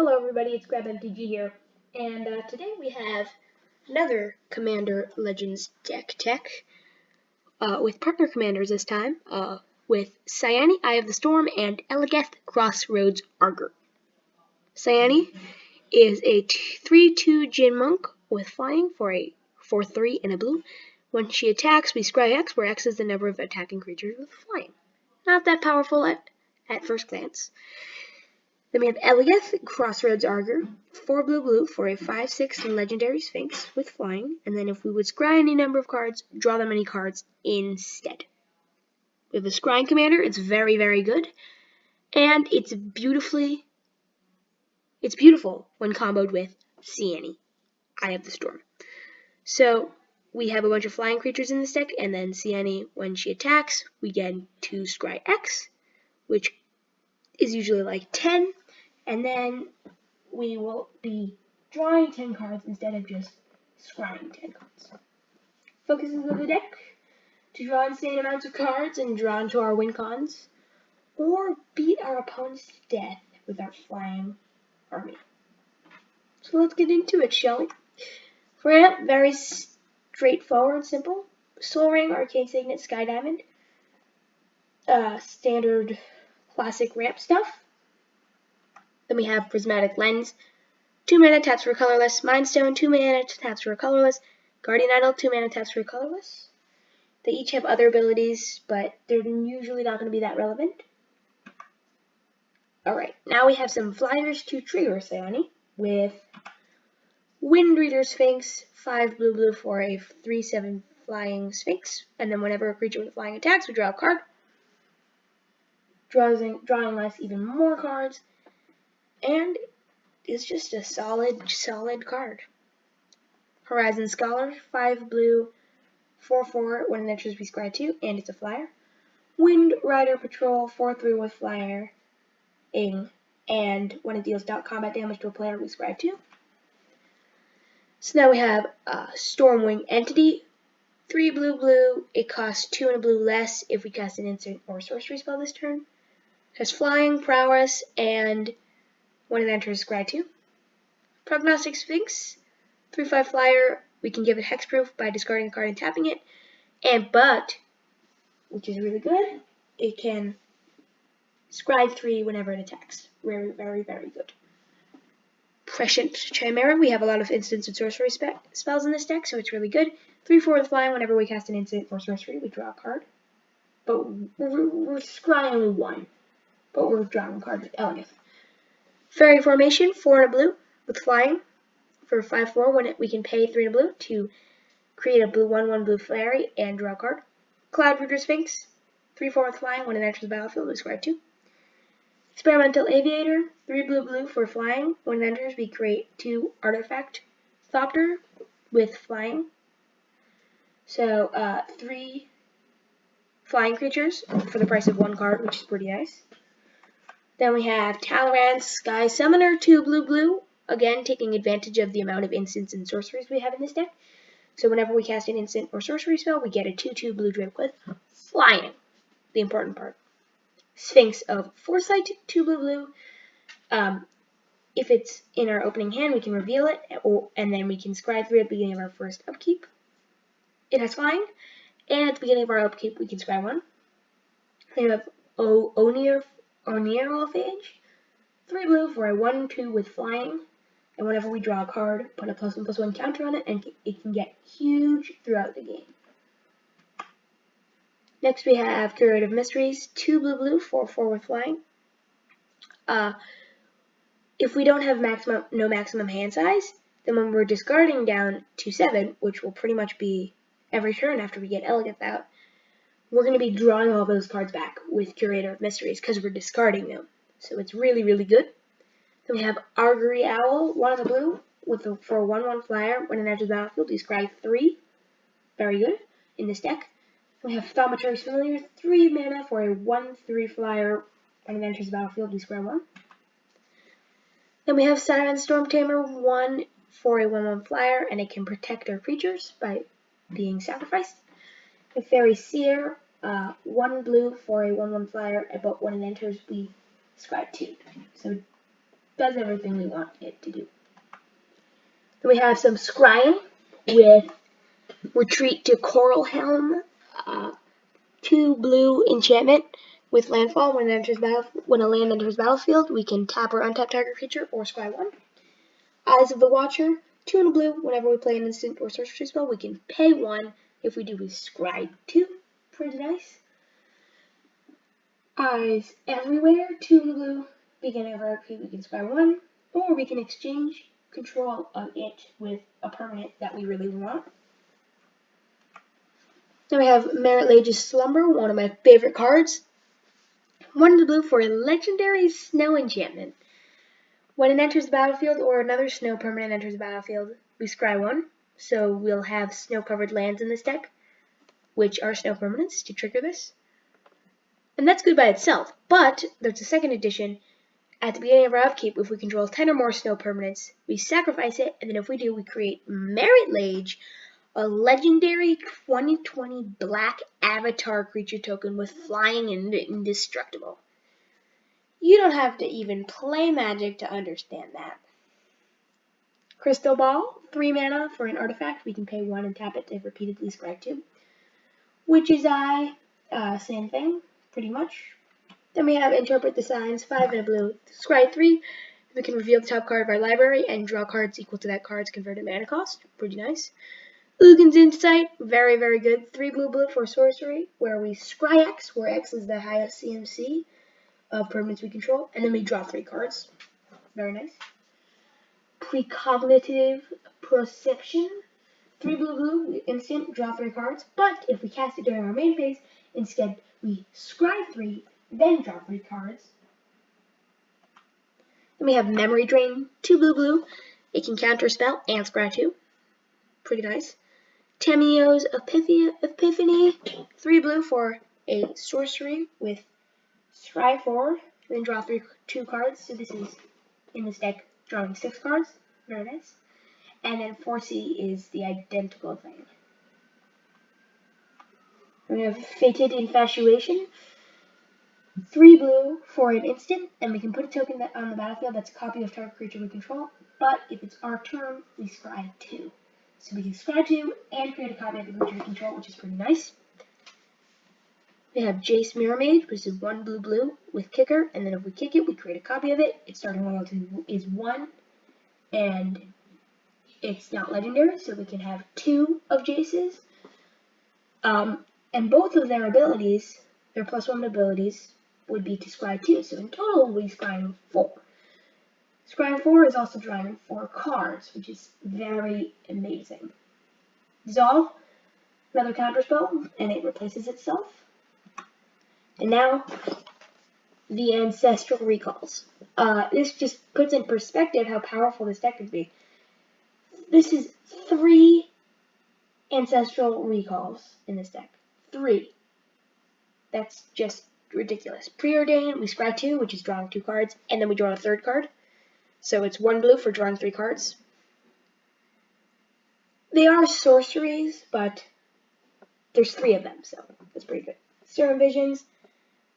Hello everybody, it's GrabMTG here, and today we have another Commander Legends deck with partner commanders this time, with Siani, Eye of the Storm, and Eligeth, Crossroads Augur. Siani is a 3/2 Djinn Monk with flying for a 4/3 and a blue. When she attacks, we scry X, where X is the number of attacking creatures with flying. Not that powerful at first glance. Then we have Eligeth, Crossroads Augur, 4 blue for a 5/6 legendary Sphinx with flying, and then if we would scry any number of cards, draw them any cards instead. We have a Scrying commander, it's very, very good, and it's beautiful when comboed with Siani, Eye of the Storm. So we have a bunch of flying creatures in this deck, and then Siani, when she attacks, we get to scry X, which is usually like 10, and then we will be drawing 10 cards instead of just scrying 10 cards. Focuses of the deck to draw insane amounts of cards and draw into our win cons, or beat our opponents to death with our flying army. So let's get into it, shall we? For ramp, very straightforward, simple. Soul Ring, Arcane Signet, Sky Diamond. Standard classic ramp stuff. Then we have Prismatic Lens, 2 mana taps for colorless, Mind Stone, 2 mana taps for colorless, Guardian Idol, 2 mana taps for colorless. They each have other abilities, but they're usually not going to be that relevant. Alright, now we have some flyers to trigger Siani with Windrider Sphinx, 5 blue for a 3/7 flying Sphinx, and then whenever a creature with flying attacks, we draw a card. Drawing less, even more cards, and it's just a solid card. Horizon Scholar, 5 blue, 4/4, when it enters we scry 2, and it's a flyer. Windrider Patrol, 4/3 with flyer, and when it deals combat damage to a player, we scry 2. So now we have Stormwing Entity, 3 blue, it costs 2 and a blue less if we cast an instant or sorcery spell this turn. It has flying, prowess, and when it enters, scry 2. Prognostic Sphinx, 3/5 flyer, we can give it hexproof by discarding a card and tapping it, but, which is really good, it can scry 3 whenever it attacks. Very, very, very good. Prescient Chimera, we have a lot of instant and sorcery spells in this deck, so it's really good. 3/4 with flying, whenever we cast an instant or sorcery, we draw a card. But we're scrying only 1, but we're drawing a card with Eligeth. Fairy Formation, 4 and a blue with flying for 5/4 when we can pay 3 and a blue to create a blue 1/1 blue fairy and draw a card. Cloudreader Sphinx, 3/4 with flying when it enters the battlefield, we scry 2. Experimental Aviator, 3 blue for flying. When it enters, we create 2 artifact Thopter with flying. So 3 flying creatures for the price of 1 card, which is pretty nice. Then we have Talrand's Sky Summoner, 2 blue, again taking advantage of the amount of instants and sorceries we have in this deck. So whenever we cast an instant or sorcery spell, we get a 2/2 blue drip with flying, the important part. Sphinx of Foresight, 2 blue. If it's in our opening hand, we can reveal it, and then we can scry 3 at the beginning of our first upkeep. It has flying, and at the beginning of our upkeep, we can scry 1. Then we have Oneirophage, 3 blue for a 1/2 with flying, and whenever we draw a card, put a +1/+1 counter on it, and it can get huge throughout the game. Next we have Curative Mysteries, 2 blue, 4/4 with flying. If we don't have no maximum hand size, then when we're discarding down to 7, which will pretty much be every turn after we get Eligeth out, we're going to be drawing all those cards back with Curative Mysteries because we're discarding them. So it's really, really good. Then we have Augury Owl, 1 of the blue, for a 1/1 flyer. When it enters the battlefield, we scry 3. Very good in this deck. We have Thaumaturg's Familiar, 3 mana for a 1/3 flyer. When it enters the battlefield, we scry 1. Then we have Siren Stormtamer, 1 for a 1/1 flyer, and it can protect our creatures by being sacrificed. And Faerie Seer, 1 blue for a 1/1 flyer, but when it enters, we scry 2. So does everything we want it to do. Then we have some Scrying with Retreat to Coral Helm, 2 blue enchantment with landfall. When a land enters battlefield, we can tap or untap target creature or scry 1. Eyes of the Watcher, 2 and a blue. Whenever we play an instant or sorcery spell, we can pay 1. If we do, we scry 2. Pretty nice. Eyes Everywhere, 2 and a blue. Beginning of our upkeep, we can scry 1, or we can exchange control of it with a permanent that we really want. Then we have Merit Lage's Slumber, one of my favorite cards. 1 in the blue for a legendary snow enchantment. When it enters the battlefield or another snow permanent enters the battlefield, we scry 1. So we'll have snow-covered lands in this deck, which are snow permanents to trigger this. And that's good by itself, but there's a second edition. At the beginning of our upkeep, if we control 10 or more snow permanents, we sacrifice it, and then if we do, we create Merit Lage, a legendary 2020 black avatar creature token with flying and indestructible. You don't have to even play Magic to understand that. Crystal Ball, 3 mana for an artifact. We can pay 1 and tap it to repeatedly scry 2. Witch's Eye, same thing, pretty much. Then we have Interpret the Signs, 5 and a blue. Scry 3, we can reveal the top card of our library and draw cards equal to that card's converted mana cost. Pretty nice. Uggin's Insight, very, very good. 3 blue for sorcery, where we scry X, where X is the highest CMC of permanents we control, and then we draw 3 cards. Very nice. Precognitive Perception, 3 blue, instant, draw 3 cards, but if we cast it during our main phase, instead we scry 3, then draw 3 cards. Then we have Memory Drain, 2 blue, it can counter spell and scry 2. Pretty nice. Tamiyo's Epiphany, 3 blue for a sorcery with scry 4, then draw 2 cards. So this is, in this deck, drawing 6 cards. Very nice. And then Foresee is the identical thing. We have Fated Infatuation, 3 blue for an instant, and we can put a token on the battlefield that's a copy of target creature we control, but if it's our turn, we scry 2. So we can scry 2 and create a copy of the creature we control, which is pretty nice. We have Jace Mirror Mage, which is 1 blue with kicker, and then if we kick it, we create a copy of it. Its starting royalty is 1, and it's not legendary, so we can have 2 of Jace's. And both of their abilities, their +1 abilities, would be to scry 2. So in total, we'll be scrying 4. Scrying 4 is also drawing 4 cards, which is very amazing. Dissolve, another counterspell, and it replaces itself. And now, the Ancestral Recalls. This just puts in perspective how powerful this deck could be. This is 3 Ancestral Recalls in this deck. 3. That's just ridiculous. Preordain, we scry 2, which is drawing 2 cards, and then we draw a 3rd card. So it's 1 blue for drawing 3 cards. They are sorceries, but there's 3 of them, so that's pretty good. Serum Visions,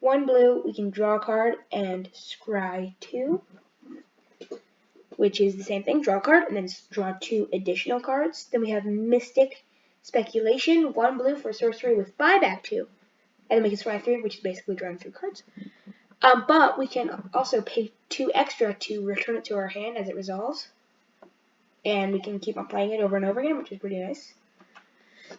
1 blue, we can draw a card and scry 2, which is the same thing, draw a card, and then draw 2 additional cards. Then we have Mystic Speculation, 1 blue for sorcery with buyback 2, and then we can scry 3, which is basically drawing 3 cards. But we can also pay 2 extra to return it to our hand as it resolves, and we can keep on playing it over and over again, which is pretty nice.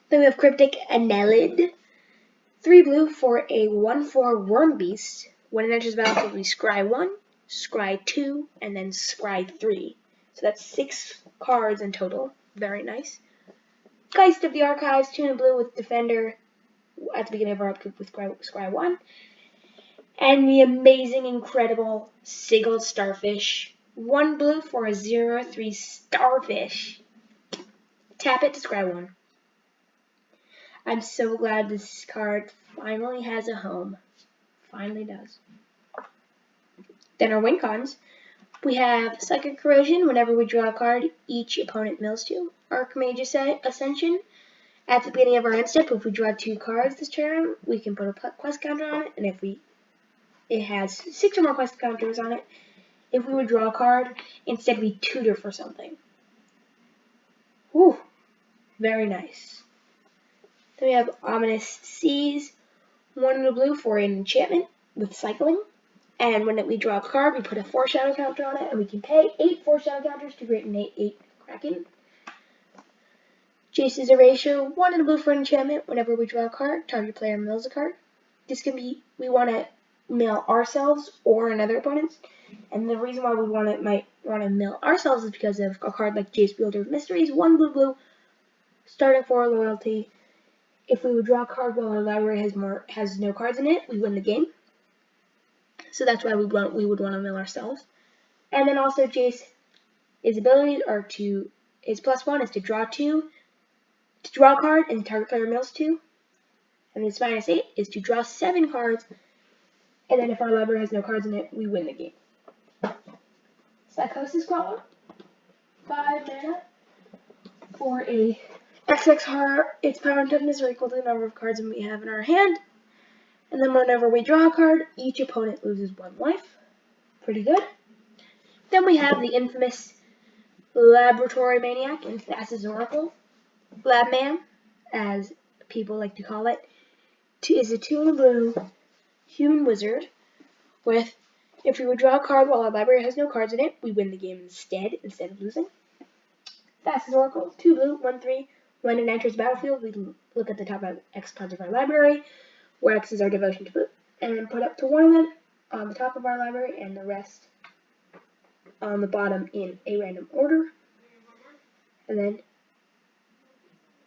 Then we have Cryptic Annelid, 3 blue for a 1/4 Worm Beast. When it enters the battlefield, we scry 1, scry 2, and then scry 3. So that's 6 cards in total. Very nice. Geist of the Archives, 2 and blue with Defender at the beginning of our upkeep with scry 1. And the amazing, incredible Sigiled Starfish, 1 blue for a 0/3 Starfish. Tap it to scry 1. I'm so glad this card finally has a home. Finally does. Then our win cons. We have Psychic Corrosion. Whenever we draw a card, each opponent mills 2. Archmage Ascension. At the beginning of our end step, if we draw 2 cards this turn, we can put a quest counter on it, and if it has 6 or more quest counters on it, if we would draw a card, instead we tutor for something. Whew, very nice. Then we have Ominous Seas, 1 in the blue for an enchantment with cycling. And when we draw a card, we put a foreshadow counter on it, and we can pay 8 foreshadow counters to create an 8/8 Kraken. Jace's Erasure, 1 in the blue for an enchantment. Whenever we draw a card, target player mills a card. This can be, we want to mill ourselves or another opponent's. And the reason why we might want to mill ourselves is because of a card like Jace, Wielder of Mysteries, 1 blue, starting for loyalty. If we would draw a card while our library has no cards in it, we win the game. So that's why we would want to mill ourselves. And then also Jace, his abilities are his +1 is to draw a card and target player mills 2. And his -8 is to draw 7 cards. And then if our library has no cards in it, we win the game. Psychosis Crawler, 5 mana for a XX horror. Its power and toughness are equal to the number of cards we have in our hand. And then whenever we draw a card, each opponent loses 1 life. Pretty good. Then we have the infamous Laboratory Maniac and Thassa's Oracle. Labman, as people like to call it, is a 2 in blue human wizard with, if we would draw a card while our library has no cards in it, we win the game instead of losing. Thassa's Oracle, 2 blue, 1/3. When it enters the battlefield, we look at the top of X cards of our library, where X is our devotion to boot, and put up to 1 of them on the top of our library and the rest on the bottom in a random order. And then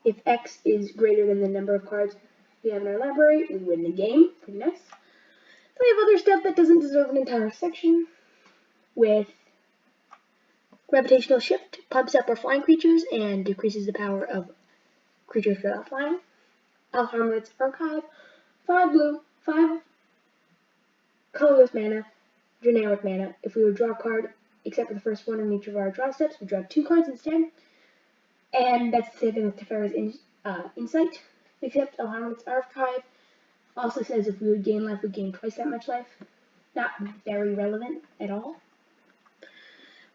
if X is greater than the number of cards we have in our library, we win the game. Pretty nice. Then we have other stuff that doesn't deserve an entire section, with Gravitational Shift, pumps up our flying creatures and decreases the power of creatures without flying. Alhamrid's Archive, 5 blue, 5 colorless mana, generic mana. If we would draw a card, except for the first one in each of our draw steps, we draw 2 cards instead. And that's the same thing with Teferi's Insight, except Alhamrid's Archive also says if we would gain life, we gain twice that much life. Not very relevant at all.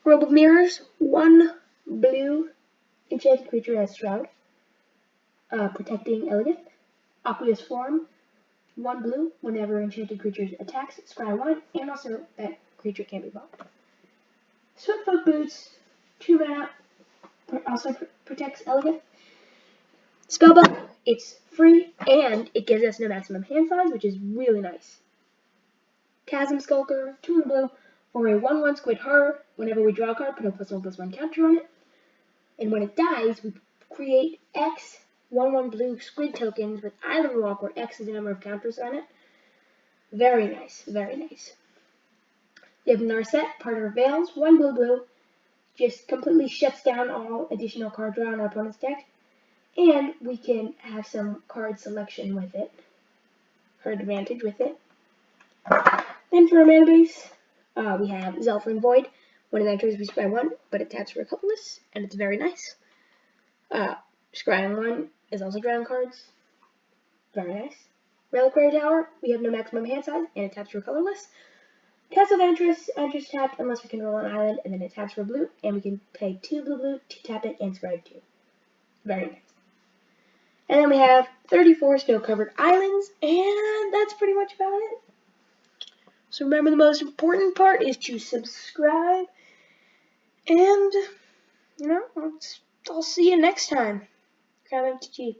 Robe of Mirrors, 1 blue enchanted creature as Shroud, protecting Eligeth. Aqueous Form, 1 blue, whenever enchanted creatures attacks, scry 1, and also that creature can't be blocked. Swiftfoot Boots, 2 mana, also protects Eligeth. Spellbook, it's free, and it gives us no maximum hand size, which is really nice. Chasm Skulker, 2 blue, for a 1/1 squid horror. Whenever we draw a card, put a +1/+1 counter on it. And when it dies, we create X 1/1 blue squid tokens with Island Walk, where X is the number of counters on it. Very nice, very nice. You have Narset, part of our Veils, 1 blue, just completely shuts down all additional card draw on our opponent's deck. And we can have some card selection with it, card advantage with it. Then for our mana base, we have Zelfrin Void. When it enters, we scry 1, but it taps for a colorless, and it's very nice. Scrying 1 is also drawing cards. Very nice. Reliquary Tower, we have no maximum hand size, and it taps for colorless. Castle of enters tapped unless we control an island, and then it taps for blue, and we can pay 2 blue to tap it and scry 2. Very nice. And then we have 34 snow-covered islands, and that's pretty much about it. So remember, the most important part is to subscribe, and, I'll see you next time. Crab MTG.